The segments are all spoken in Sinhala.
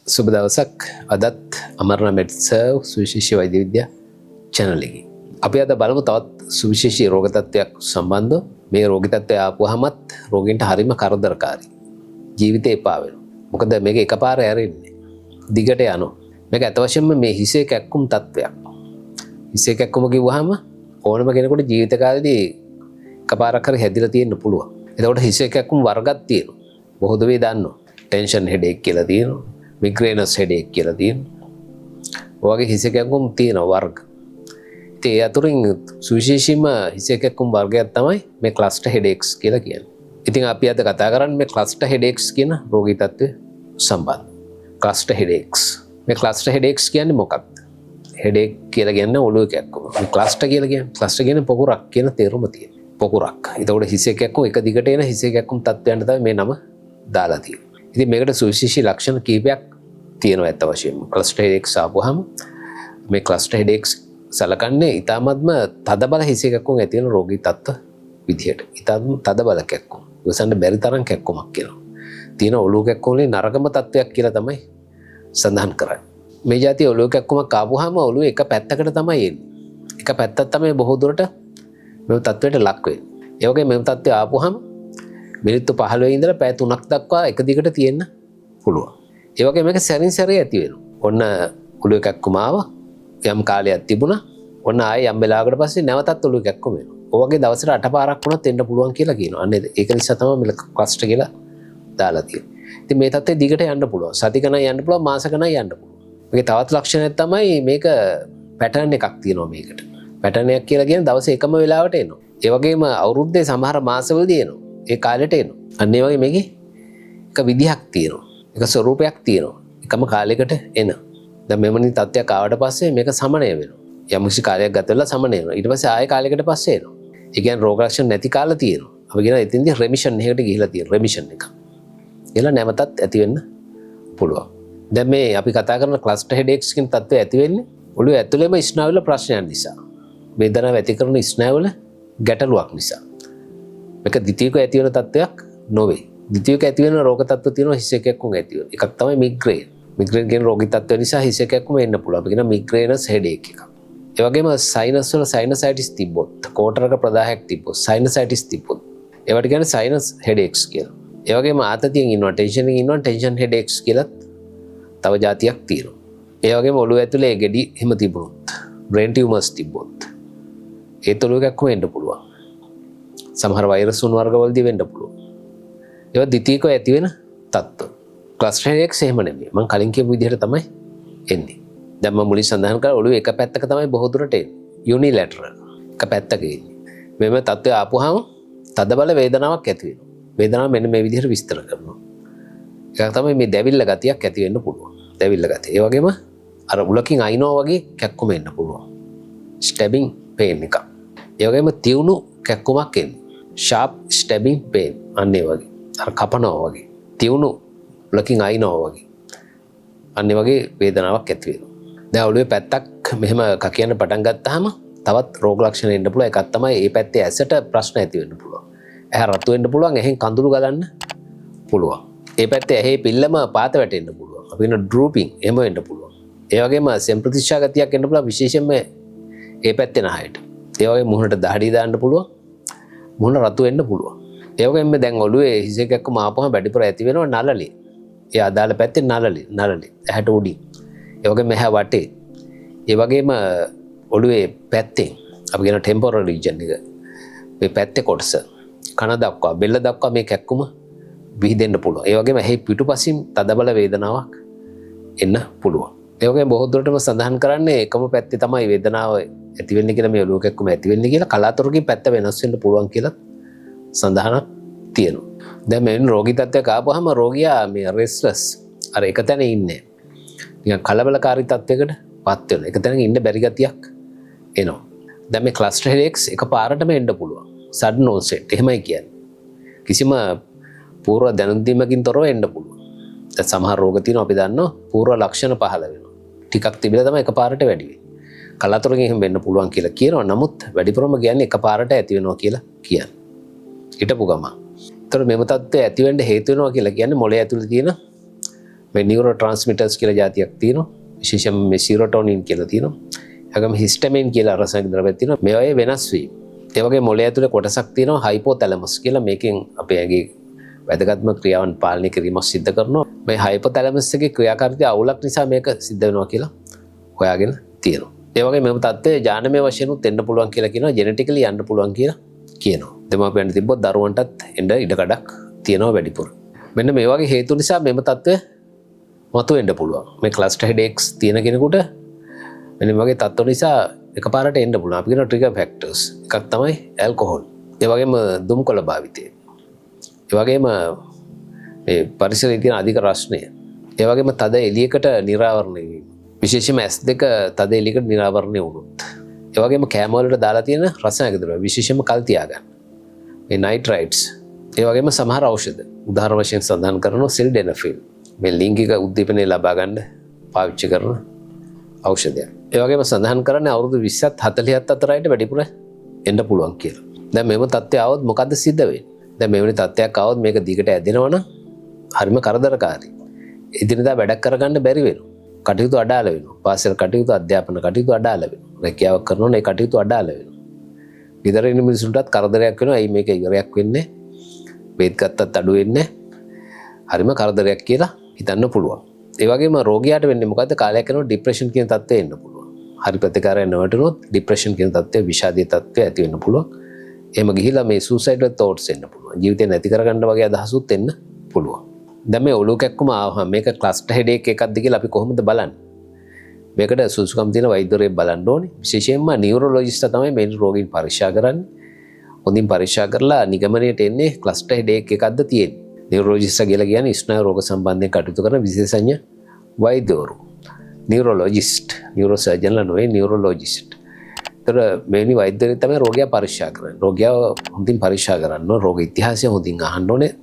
සුබ දවසක්. අදත් අමරණ මෙඩ්සර්ව් සුවිශේෂී වෛද්‍ය විද්‍යා channel එකේ. අපි අද බලමු තවත් සුවිශේෂී රෝග තත්ත්වයක් සම්බන්ධව. මේ රෝගී තත්ත්වය ආපුවාමත් රෝගීන්ට හරිම කරදරකාරී. ජීවිතේ එපා වෙනවා. මොකද මේක එකපාරේ ඇරෙන්නේ. දිගට යනවා. මේක අත වශයෙන්ම මේ හිසේ කැක්කුම් තත්ත්වයක්. හිසේ කැක්කුම කිව්වහම ඕනම කෙනෙකුට ජීවිත කාලෙදී එකපාරක් හරි හැදිලා තියෙන්න පුළුවන්. එතකොට හිසේ කැක්කුම් වර්ගයක් තියෙනවා. බොහෝ දෙනා දන්නවා. ටෙන්ෂන් හෙඩේක් කියලා තියෙනවා. මිග්‍රේනස් හෙඩේක් කියලා තියෙනවා. ඔයගේ හිසේ කැක්කුම් තියෙන වර්ග. ඒ අතුරින් සුවිශේෂීම හිසේ කැක්කුම් වර්ගයක් තමයි මේ ක්ලස්ටර් හෙඩේක්ස් කියලා කියන්නේ. ඉතින් අපි අද කතා කරන්නේ මේ ක්ලස්ටර් හෙඩේක්ස් කියන රෝගී තත්ත්වය සම්බන්ධව. ක්ලස්ටර් හෙඩේක්ස්. මේ ක්ලස්ටර් හෙඩේක්ස් කියන්නේ මොකක්ද? හෙඩේක් කියලා කියන්නේ ඔළුවේ කැක්කුම. මේ ක්ලස්ටර් කියලා කියන්නේ පොකුරක් කියන තේරුම තියෙනවා. පොකුරක්. ඒතකොට හිසේ කැක්කුම් එක දිගට එන හිසේ කැක්කුම් තත්ත්වයන්ට තමයි මේ නම දාලා තියෙන්නේ. ඉතින් මේකට සුවිශේෂී ලක්ෂණ කීපයක් තියෙනවා ඇත්ත වශයෙන්ම. ක්ලස්ටර් හෙඩේක්ස් ආපුවාම මේ ක්ලස්ටර් හෙඩේක්ස් සලකන්නේ ඊටාත්ම තදබල හිසේ කැක්කුම් ඇති වෙන රෝගී තත්ත්ව විදියට. ඊටාත්ම තදබල කැක්කුම්. ඉවසන්න බැරි තරම් කැක්කුමක් කියනවා. තියෙන ඔළුව කැක්කුම් වලින් නරකම තත්ත්වයක් කියලා තමයි සඳහන් කරන්නේ. මේ જાතිය ඔළුව කැක්කුමක් ආපුවාම ඔළුව එක පැත්තකට තමයි එන්නේ. එක පැත්තක් තමයි බොහෝ දුරට මේ තත්ත්වයට ලක් වෙන්නේ. ඒ වගේ මේ තත්ත්වය ආපුවාම මිනිත්තු 15 ඉඳලා පැය 3ක් දක්වා එක දිගට තියෙන්න පුළුවන්. ඒ වගේ මේක සැරින් සැරේ ඇති වෙනවා. ඔන්න ඔළුව කැක්කුම ආවා. යම් කාලයක් තිබුණා. ඔන්න ආයෙ යම් වෙලාවකට පස්සේ නැවතත් ඔළුව කැක්කුම එනවා. ඔයගේ දවසට 8 පාරක් වුණත් එන්න පුළුවන් කියලා කියනවා. අන්න ඒක නිසා තමයි මේ ක්ලස්ටර් කියලා දාලා තියෙන්නේ. ඉතින් මේ තත්ත්වය දිගට යන්න පුළුවන්. සති ගණන් යන්න පුළුවන්, මාස ගණන් යන්න පුළුවන්. මේකේ තවත් ලක්ෂණයක් තමයි මේක පැටර්න් එකක් තියෙනවා මේකට. පැටර්න් එකක් කියලා කියන්නේ දවසේ එකම වෙලාවට එනවා. ඒ වගේම අවුරුද්දේ සමහර මාසවලදී එනවා. ඒ කාලෙට එනවා. අන්න ඒ වගේ මේකේ එක විදිහක් තියෙනවා. එක ස්වරූපයක් තියෙනවා. එකම කාලයකට එන. දැන් මෙවැනි තත්ත්වයක් ආවට පස්සේ මේක සමනය වෙනවා. යම්කිසි කාලයක් ගත වෙලා සමනය වෙනවා. ඊට පස්සේ ආයෙ කාලයකට පස්සේ එනවා. ඒ කියන්නේ රෝග ලක්ෂණ නැති කාල තියෙනවා. අපි කියන එතින්දී රෙමිෂන් එකකට ගිහිලා තියෙනවා. රෙමිෂන් එක. එලා නැවතත් ඇති වෙන්න පුළුවන්. දැන් මේ අපි කතා කරන ක්ලස්ටර් හෙඩේක්ස් කියන තත්ත්වය ඇති වෙන්නේ ඔළුව ඇතුළේම ස්නායුවල ප්‍රශ්නයන් නිසා. වේදනාව ඇති කරන ස්නායුවල ගැටලුවක් නිසා. මේක ද්විතීයික ඇති වෙන තත්ත්වයක් නොවේ. ද්විතීයික ඇති වෙන රෝග තත්ත්ව තියෙනවා හිසේ කැක්කුම් ඇති වෙන. එකක් තමයි මිග්‍රේන්. මිග්‍රේන් කියන රෝගී තත්ත්වය නිසා හිසේ කැක්කුම එන්න පුළුවන්. අපි කියන මිග්‍රේනස් හෙඩේක් එකක්. ඒ වගේම සයිනස් වල සයිනසයිටිස් තිබ්බොත්, කෝටරක ප්‍රදාහයක් තිබ්බොත්, සයිනසයිටිස් තිබ්බොත් ඒවට කියන්නේ සයිනස් හෙඩේක්ස් කියලා. ඒ වගේම ආතතියෙන් ඉන්නවා, ටෙන්ෂන් එකකින් ඉන්නවා, ටෙන්ෂන් හෙඩේක්ස් කියලා තව જાතියක් තියෙනවා. ඒ වගේම ඔළුව ඇතුලේ ගෙඩි හිම තිබුණොත්, බ්‍රේන් ටියුමර්ස් තිබ්බොත් ඒ ඔළුව කැක්කුම එන්න පුළුවන්. සමහර වෛරස් වුණු වර්ගවලදී වෙන්න පුළුවන්. ඒවා ද්විතීයිකව ඇති වෙන තත්ත්ව. ක්ලස්ටර් හෙඩේක්ස් එහෙම නෙමෙයි. මම කලින් කියපු විදිහට තමයි එන්නේ. දැන් මම මුලින් සඳහන් කරා ඔළුවේ එක පැත්තක තමයි බොහෝ දුරට එන්නේ. යුනිලැටරල්. එක පැත්තක ඉන්නේ. මෙම තත්ත්වය ආපුවාම තදබල වේදනාවක් ඇති වෙනවා. වේදනාව මෙන්න මේ විදිහට විස්තර කරනවා. ඒක තමයි මේ දැවිල්ල ගතියක් ඇති වෙන්න පුළුවන්. දැවිල්ල ගතිය. ඒ වගේම අර උලකින් අයින්නවා වගේ කැක්කුම එන්න පුළුවන්. ස්ටැබින් පේන් එක. ඒ වගේම තියුණු කැක්කුමක් එන්නේ. Sharp stabbing pain. අන්න ඒ වගේ. අර කපනවා වගේ. තියුණු උලකින් අයින්නවා වගේ. අන්න ඒ වගේ වේදනාවක් ඇති වෙනවා. දැන් ඔළුවේ පැත්තක් මෙහෙම කකියන්න පටන් ගත්තාම තවත් රෝග ලක්ෂණ එන්න පුළුවන්. එකක් තමයි මේ පැත්තේ ඇසට ප්‍රශ්න ඇති වෙන්න පුළුවන්. ඇහැ රතු වෙන්න පුළුවන්. ඇහෙන් කඳුළු ගලන්න පුළුවන්. ඒ පැත්තේ ඇහි පිල්ලම පාත වැටෙන්න පුළුවන්. අපි කියන ඩ්‍රූපින් එහෙම වෙන්න පුළුවන්. ඒ වගේම සෙම්ප්‍රතිශා ගතියක් එන්න පුළුවන් විශේෂයෙන්ම ඒ පැත්තේ නහයට. ඒ වගේ මුහුණට දහඩිය දාන්න පුළුවන්. මුහුණ රතු වෙන්න පුළුවන්. ඒ වගේම දැන් ඔළුවේ හිසේ කැක්කුම ආපුවම වැඩිපුර ඇති වෙනවා නළලේ. ඒ අදාළ පැත්තේ නළලේ ඇහැට උඩින්. ඒ වගේම ඇහැ වටේ. ඒ වගේම ඔළුවේ පැත්තෙන් අපි කියන ටෙම්පොරල් රීජන් එක. මේ පැත්තේ කොටස කන දක්වා බෙල්ල දක්වා මේ කැක්කුම විහිදෙන්න පුළුවන්. ඒ වගේම ඇහි පිටුපසින් තදබල වේදනාවක් එන්න පුළුවන්. ඒ වගේම බොහෝ දුරටම සඳහන් කරන්නේ එකම පැත්තේ තමයි වේදනාව ඇති වෙන්නේ කියලා මේ ඔළුව කැක්කුම ඇති වෙන්නේ කියලා කලාතුරකින් පැත්ත වෙනස් වෙන්න පුළුවන් කියලා සඳහනක් තියෙනවා. දැන් මේ රෝගී තත්ත්වයක ආපුවාම රෝගියා මේ රෙස්ට්ලස් අර එක තැන ඉන්නේ. නිකන් කලබලකාරී තත්ත්වයකට පත් වෙනවා. එක තැනක ඉන්න බැරි ගතියක් එනවා. දැන් මේ ක්ලස්ටර් හෙඩේක්ස් එකපාරටම එන්න පුළුවන්. සඩන් ඔන්සෙට් එහෙමයි කියන්නේ. කිසිම පූර්ව දැනුම් දීමකින් තොරව එන්න පුළුවන්. දැන් සමහර රෝග තියෙනවා අපි දන්නවා පූර්ව ලක්ෂණ පහළ වෙනවා. ටිකක් තිබිලා තමයි එකපාරට වැඩි වෙන්නේ. කලාතුරකින් එහෙම වෙන්න පුළුවන් කියලා කියනවා. නමුත් වැඩිපුරම කියන්නේ එකපාරට ඇති වෙනවා කියලා කියන්නේ. හිටපු ගමන්. ඒතර මෙම තත්ත්වය ඇති වෙන්න හේතු වෙනවා කියලා කියන්නේ මොළය ඇතුලේ තියෙන මේ නියුරෝ ට්‍රාන්ස්මිටර්ස් කියලා જાතියක් තියෙනවා. විශේෂයෙන්ම මේ සිරොටොනින් කියලා තියෙනවා. ඒගොම හිස්ටමින් කියලා රසායනික ද්‍රව්‍යයක් තියෙනවා. මේවායේ වෙනස් වීම. ඒ වගේ මොළය ඇතුලේ කොටසක් තියෙනවා හයිපෝතැලමස් කියලා. මේකෙන් අපේ ඇඟේ වැදගත්ම ක්‍රියාවන් පාලනය කිරීමක් සිද්ධ කරනවා. මේ හයිපෝතැලමස් එකේ ක්‍රියාකාරීත්වය අවුලක් නිසා මේක සිද්ධ වෙනවා කියලා හොයාගෙන තියෙනවා. ඒ වගේ මෙම තත්ත්වය ජානමය වශයෙන් උත් එන්න පුළුවන් කියලා කියනවා. ජෙනටිකලි යන්න පුළුවන් කියලා කියනවා. දෙමාපියන් තිබ්බොත් දරුවන්ටත් එන්න ඉඩකඩක් තියෙනවා වැඩිපුර. මෙන්න මේ වගේ හේතු නිසා මෙම තත්ත්වය මතුවෙන්න පුළුවන්. මේ ක්ලස්ටර් හෙඩේක්ස් තියෙන කෙනෙකුට මෙන්න මේ වගේ තත්ත්ව නිසා එකපාරට එන්න පුළුවන්. අපි කියන ට්‍රිගර් ෆැක්ටර්ස් එකක් තමයි ඇල්කොහොල්. ඒ වගේම දුම්කොළ භාවිතය. ඒ වගේම මේ පරිසරයේ තියෙන අධික රස්නය. ඒ වගේම තද එළියකට නිරාවරණය වීම. විශේෂයෙන්ම S2 තද එළියකට නිරාවරණය වුණොත්. ඒ වගේම කෑම වලට දාලා තියෙන රසායනික ද්‍රව්‍ය විශේෂයෙන්ම කල් තියාගන්න. මේ නයිට්‍රයිට්ස්. ඒ වගේම සමහර ఔෂධ. උදාහරණ වශයෙන් සඳහන් කරනවා සිල්ඩෙනෆිල්. මේ ලිංගික උද්දීපනය ලබා ගන්න පාවිච්චි කරන ඖෂධයක්. ඒ වගේම සඳහන් කරන්නේ අවුරුදු 20ත් 40ත් අතරයිට වැඩිපුර එන්න පුළුවන් කියලා. දැන් මේව තත්ත්වය આવොත් මොකද්ද සිද්ධ වෙන්නේ? දැන් මෙවැනි තත්ත්වයක් આવොත් මේක දිගට ඇදෙනවනම් හරිම කරදරකාරී. එදිනදා වැඩක් කරගන්න බැරි වෙනවා. කටයුතු අඩාල වෙනවා. පාසල් කටයුතු, අධ්‍යාපන කටයුතු අඩාල වෙනවා. රැකියාවක් කරනවා නම් ඒ කටයුතු අඩාල වෙනවා. ගෙදර ඉන්න මිනිසුන්ටත් කරදරයක් වෙනවා. ඇයි මේක ඉවරයක් වෙන්නේ? බේත් ගත්තත් අඩු වෙන්නේ. හරිම කරදරයක් කියලා හිතන්න පුළුවන්. ඒ වගේම රෝගියාට වෙන්නේ මොකද්ද? කාලයක් යනකොට ડિප්‍රෙෂන් කියන තත්ත්වය එන්න පුළුවන්. හරි ප්‍රතිකාරයක් නොවැටුනොත් ડિප්‍රෙෂන් කියන තත්ත්වය, විෂාදීය තත්ත්වය ඇති වෙන්න පුළුවන්. එහෙම ගිහිලා මේ සූසයිඩල් තෝට්ස් එන්න පුළුවන්. ජීවිතේ නැති කරගන්න වගේ අදහසුත් එන්න පුළුවන්. දැන් මේ ඔලුව කැක්කුම ආවහම මේක ක්ලස්ටර් හෙඩේක් එකක්ද කියලා අපි කොහොමද බලන්නේ? මේකට සුසුකම් තියෙන වෛද්‍යවරයෙක් බලන්න ඕනේ. විශේෂයෙන්ම නියුරොලොජිස්ට් තමයි මේ රෝගීන් පරීක්ෂා කරන්නේ. හොඳින් පරීක්ෂා කරලා නිගමනයට එන්නේ ක්ලස්ටර් හෙඩේක් එකක්ද තියෙන්නේ. නියුරොලොජිස්ට් කියලා කියන්නේ ස්නායු රෝග සම්බන්ධයෙන් කටයුතු කරන විශේෂඥ වෛද්‍යවරු. නියුරොලොජිස්ට්, නියුරෝසර්ජන්ලා නෙවෙයි නියුරොලොජිස්ට්. ඒතර මෙවැනි වෛද්‍යවරු තමයි රෝගියා පරීක්ෂා කරන්නේ. රෝගියා හොඳින් පරීක්ෂා කරන්න ඕන, රෝග ඉතිහාසය හොඳින් අහන්න ඕනේ.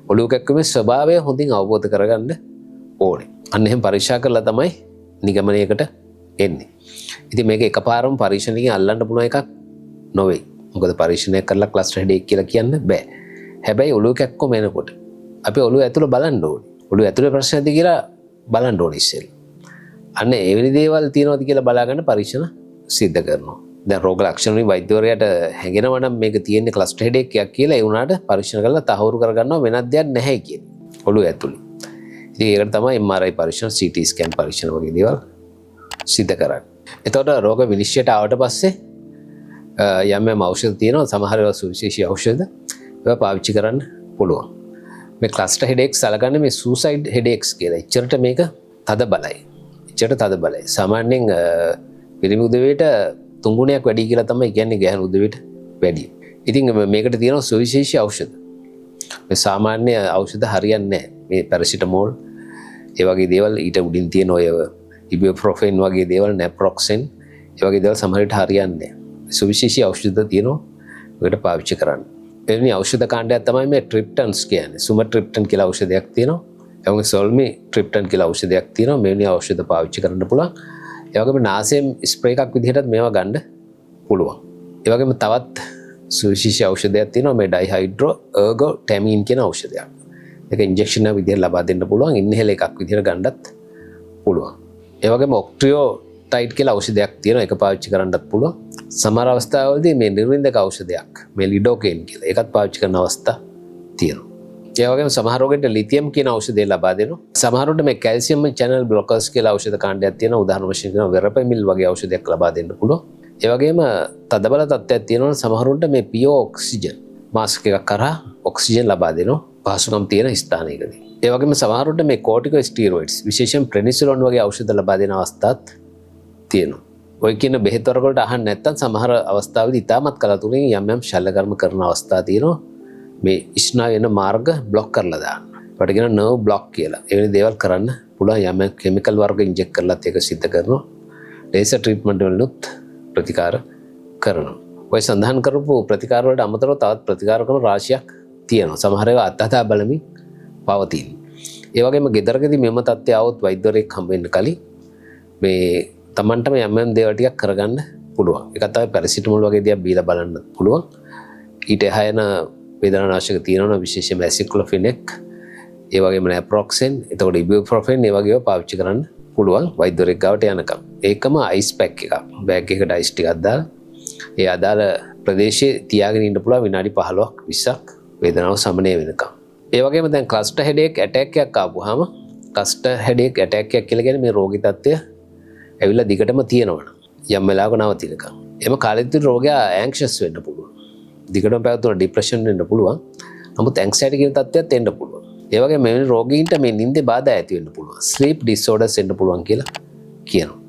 ඔලුව කැක්කුමේ ස්වභාවය හොඳින් අවබෝධ කරගන්න ඕනේ. අන්න එහෙම පරීක්ෂා කරලා තමයි නිගමනයකට එන්නේ. ඉතින් මේක එකපාරම පරීක්ෂණයකින් අල්ලන්න පුළුවන් එකක් නොවේ. මොකද පරීක්ෂණයක් කරලා ක්ලස්ටර් හෙඩේක් කියලා කියන්න බෑ. හැබැයි ඔලුව කැක්කුම එනකොට අපි ඔලුව ඇතුළ බලන්න ඕනේ. ඔලුව ඇතුළේ ප්‍රශ්න ඇති කියලා බලන්න ඕනේ ඉස්සෙල්ලා. අන්න එවැනි දේවල් තියෙනවද කියලා බලාගන්න පරීක්ෂණ සිද්ධ කරනවා. දැන් රෝග ලක්ෂණ වලින් වෛද්‍යවරයාට හැඟෙනවා නම් මේක තියෙන්නේ ක්ලස්ටර් හෙඩේක් එකක් කියලා ඒ වුණාට පරීක්ෂණ කරලා තහවුරු කරගන්නවා වෙනත් දෙයක් නැහැ කියන්නේ. ඔලුව ඇතුළේ. ඉතින් ඒකට තමයි MRI පරීක්ෂණ, CT ස්කෑන් පරීක්ෂණ වගේ දේවල් සිද්ධ කරන්නේ. එතකොට රෝග විනිශ්චයට ආවට පස්සේ යම් ඖෂධ තියෙනවා. සමහර ඒවා සුවිශේෂී ඖෂධ. ඒවා පාවිච්චි කරන්න පුළුවන්. මේ ක්ලස්ටර් හෙඩේක්ස් සලකන්නේ මේ සූසයිඩ් හෙඩේක්ස් කියලා. එච්චරට මේක තද බලයි. එච්චරට තද බලයි. සාමාන්‍යයෙන් පිරිමි උදවියට 3 ගුණයක් වැඩි කියලා තමයි කියන්නේ ගැහණු උදවියට වැඩි. ඉතින් මේකට තියෙනවා සුවිශේෂී ඖෂධ. මේ සාමාන්‍ය ඖෂධ හරියන්නේ නැහැ. මේ පැරසිටමෝල් ඒ වගේ දේවල් ඊට උඩින් තියෙන ඔය ඉබුප්‍රොෆෙන් වගේ දේවල්, නැප්‍රොක්සෙන් ඒ වගේ දේවල් සමහර විට හරියන්නේ නැහැ. සුවිශේෂී ඖෂධ තියෙනවා. ඒකට පාවිච්චි කරන්න. එවැනි ඖෂධ කාණ්ඩයක් තමයි මේ ට්‍රිප්ටන්ස් කියන්නේ. සුමට්‍රිප්ටන් කියලා ඖෂධයක් තියෙනවා. ඒ වගේ සොල්මි ට්‍රිප්ටන් කියලා ඖෂධයක් තියෙනවා. මෙවැනි ඖෂධ පාවිච්චි කරන්න පුළුවන්. ඒ වගේම නාසයෙන් ස්ප්‍රේ එකක් විදිහටත් මේවා ගන්න පුළුවන්. ඒ වගේම තවත් සුවිශේෂී ඖෂධයක් තියෙනවා මේ ඩයිහයිඩ්‍රෝ එර්ගොටැමින් කියන ඖෂධයක්. ඒක ඉන්ජෙක්ෂන් එක විදිහට ලබා දෙන්න පුළුවන්. ඉන්හෙලර් එකක් විදිහට ගන්නත් පුළුවන්. ඒ වගේම ඔක්ට්‍රියෝටයිඩ් කියලා ඖෂධයක් තියෙනවා. ඒක පාවිච්චි කරන්නත් පුළුවන්. සමහර අවස්ථාවලදී මේ නිර්වින්දක ඖෂධයක් මේ ලිඩෝකේන් කියලා ඒකත් පාවිච්චි කරන අවස්ථා තියෙනවා. ඒ වගේම සමහර රෝගීන්ට ලිතියම් කියන ඖෂධය ලබා දෙනවා. සමහරවිට මේ කැල්සියම් චැනල් බ්ලොකර්ස් කියලා ඖෂධ කාණ්ඩයක් තියෙනවා. උදාහරණ වශයෙන් කියනවා වෙරපැමිල් වගේ ඖෂධයක් ලබා දෙන්න පුළුවන්. ඒ වගේම තදබල තත්ත්වයක් තියෙනවා. සමහරවිට මේ පියෝ ඔක්සිජන් මාස්ක් එකක් කරා ඔක්සිජන් ලබා දෙනවා පහසුකම් තියෙන ස්ථානයකදී. ඒ වගේම සමහරවිට මේ කෝටිකෝස්ටීරොයිඩ්ස් විශේෂයෙන් ප්‍රෙනිසිලොන් වගේ ඖෂධ ලබා දෙන අවස්ථාත් තියෙනවා. ඔය කියන බෙහෙත් වර්ග වලට අහන්න නැත්නම් සමහර අවස්ථාවලදී ඉතාමත් කලතුරකින් යම් ශල්‍යකර්ම කරන අවස්ථා තියෙනවා. මේ ස්නායු වෙන මාර්ග බ්ලොක් කරලා දාන්න. ඒකට කියන නර්ව් බ්ලොක් කියලා. එවැනි දේවල් කරන්න පුළුවන්. යම් කිමිකල් වර්ග ඉන්ජෙක්ට් කරලාත් ඒක සිද්ධ කරනවා. ලේසර් ට්‍රීට්මන්ට් වලුත් ප්‍රතිකාර කරනවා. ඔය සඳහන් කරපු ප්‍රතිකාර වලට අමතරව තවත් ප්‍රතිකාර කරන රාශියක් තියෙනවා. සමහර ඒවා අත්හදා බලමින් පවතින. ඒ වගේම ගෙදරකදී මෙම තත්ත්වය આવොත් වෛද්‍යවරයෙක් හම්බ වෙන්න කලින් මේ තමන්ටම යම් දේවල් ටිකක් කරගන්න පුළුවන්. ඒක තමයි පැරසිටමෝල් වගේ දේවල් බීලා බලන්න පුළුවන්. ඊට එහා යන වේදනානාශක තියෙනවා විශේෂයෙන්ම ඇසික්ලොෆිනෙක් ඒ වගේම නැප්‍රොක්සෙන්, එතකොට ඉබුප්‍රොෆෙන් ඒ වගේ ඒවා පාවිච්චි කරන්න පුළුවන් වෛද්‍යවරයෙක් ගාවට යනකම්. ඒකම අයිස් පැක් එකක්. බෑග් එකකට අයිස් ටිකක් දාලා ඒ අදාළ ප්‍රදේශයේ තියාගෙන ඉන්න පුළුවන් විනාඩි 15ක් 20ක් වේදනාව සමනය වෙනකම්. ඒ වගේම දැන් ක්ලස්ටර් හෙඩේක් ඇටැක් එකක් ආපුවාම ක්ලස්ටර් හෙඩේක් ඇටැක් එකක් කියලා කියන්නේ මේ රෝගී තත්ත්වය ඇවිල්ලා දිගටම තියෙනවනම් යම් වෙලාවක නවතිනකම්. එම කාලෙදිත් රෝගියා ඇන්ක්ෂස් වෙන්න පුළුවන්. දිගටම පැවතුන ડિප්‍රෙෂන් වෙන්න පුළුවන්. නමුත් ඇන්ක්සයිටි කියන තත්ත්වයක් එන්න පුළුවන්. ඒ වගේම මේ රෝගීන්ට මේ නිින්දේ බාධා ඇති වෙන්න පුළුවන්. ස්ලීප් ඩිසෝඩර්ස් එන්න පුළුවන් කියලා කියනවා.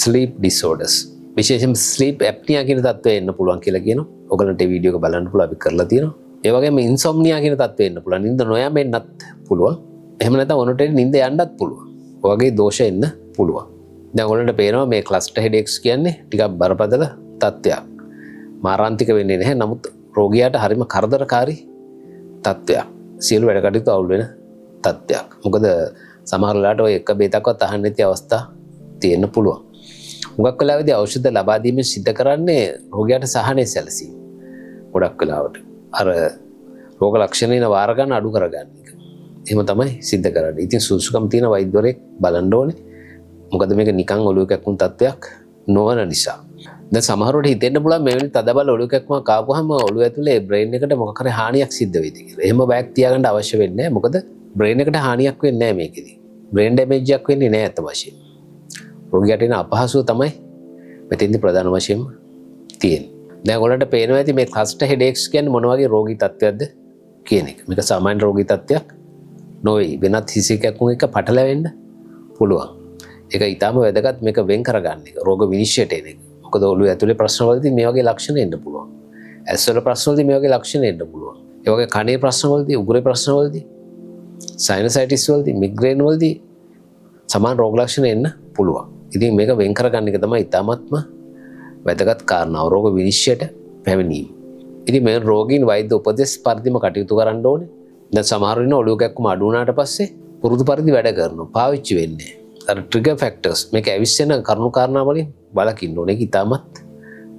Sleep disorders. විශේෂයෙන්ම ස්ලීප් ඇප්නියා කියන තත්ත්වය එන්න පුළුවන් කියලා කියනවා. ඔයගලන්ට මේ වීඩියෝ එක බලන්න පුළුවන් අපි කරලා තියෙනවා. ඒ වගේම ඉන්සොම්නියා කියන තත්ත්වය එන්න පුළුවන්. නිින්ද නොයමෙන්නත් පුළුවන්. එහෙම නැත්නම් ඔනට නිින්ද යන්නත් පුළුවන්. ඔයගේ දෝෂ එන්න පුළුවන්. දැන් ඔයගලන්ට පේනවා මේ ක්ලස්ටර් හෙඩේක්ස් කියන්නේ ටිකක් බරපතල තත්ත්වයක්. මාරාන්තික වෙන්නේ නැහැ. නමුත් රෝගියාට හරිම කරදරකාරී තත්ත්වයක්. සියලු වැඩ කටයුතු අවුල් වෙන තත්ත්වයක්. මොකද සමහර වෙලාවට ඔය එක බේතක්වත් අහන්න නැති අවස්ථා තියෙන්න පුළුවන්. හුඟක් වෙලාවෙදී ඖෂධ ලබා දීමෙන් සිද්ධ කරන්නේ රෝගියාට සහනය සැලසීම. ගොඩක් වෙලාවට අර රෝග ලක්ෂණ වාර ගන්න අඩු කරගන්න එක. එහෙම තමයි සිද්ධ කරන්නේ. ඉතින් සුසුකම් තියෙන වෛද්‍යවරයෙක් බලන්න ඕනේ. මොකද මේක නිකන් ඔලුව කැක්කුම් තත්ත්වයක් නොවන නිසා. දැන් සමහරවට හිතෙන්න පුළුවන් මේ වෙලේ තදබල ඔලුව කැක්කුමක් ආපුවාම ඔලුව ඇතුලේ බ්‍රේන් එකට මොකක් හරි හානියක් සිද්ධ වෙයිද කියලා. එහෙම බයක් තියාගන්න අවශ්‍ය වෙන්නේ නැහැ. මොකද බ්‍රේන් එකට හානියක් වෙන්නේ නැහැ මේකෙදි. බ්‍රේන් ඩැමේජ් එකක් වෙන්නේ නැහැ අත වශයෙන්. රෝගියාට එන අපහසුව තමයි මෙතෙන්දි ප්‍රධාන වශයෙන්ම තියෙන්නේ. දැන් ඔයාලට පේනවා ඇති මේ ක්ලස්ටර් හෙඩේක්ස් කියන්නේ මොන වගේ රෝගී තත්ත්වයක්ද කියන එක. මේක සාමාන්‍ය රෝගී තත්ත්වයක් නොවේ. වෙනත් හිසි කැක්කුම් එක පටලැවෙන්න පුළුවන්. ඒක ඊටාම වැදගත් මේක වෙන් කරගන්න එක. රෝග විනිශ්චයට එන එක. මොකද ඔළුව ඇතුලේ ප්‍රශ්නවලදී මේ වගේ ලක්ෂණ එන්න පුළුවන්. ඇස්වල ප්‍රශ්නවලදී මේ වගේ ලක්ෂණ එන්න පුළුවන්. ඒ වගේ කනේ ප්‍රශ්නවලදී, උගුරේ ප්‍රශ්නවලදී, සයිනසයිටිස් වලදී, මිග්‍රේන් වලදී සමාන රෝග ලක්ෂණ එන්න පුළුවන්. ඉතින් මේක වෙන් කරගන්න එක තමයි ඉතාමත්ම වැදගත් කාරණාව. රෝග විනිශ්චයට පැමිණීම. ඉතින් මේ රෝගීන් වෛද්‍ය උපදෙස් පරිදිම කටයුතු කරන්න ඕනේ. දැන් සමහර වෙලාවට ඔළුව කැක්කුම අඩු වුණාට පස්සේ පුරුදු පරිදි වැඩ කරනවා. පාවිච්චි වෙන්නේ. අර ට්‍රිගර් ෆැක්ටර්ස් මේක ඇවිස්සෙන කරුණු කාරණා වලින් බලකින්න ඕනේ. ඒක ඉතාමත්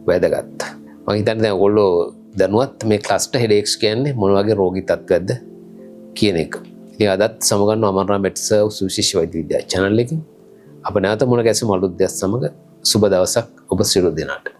වැදගත්. මම හිතන්නේ දැන් ඔයගොල්ලෝ දැනුවත් මේ ක්ලස්ටර් හෙඩේක්ස් කියන්නේ මොන වගේ රෝගී තත්ත්වයක්ද කියන එක. ඉතින් අදත් සමගන්න අමරනා මෙඩ්සර්ව් සුවිශේෂ වෛද්‍ය විද්‍යා channel එකකින් අප නැවත මුණ ගැසෙමු අලුත් දෙයක් සමග. සුබ දවසක් ඔබ සියලු දෙනාට.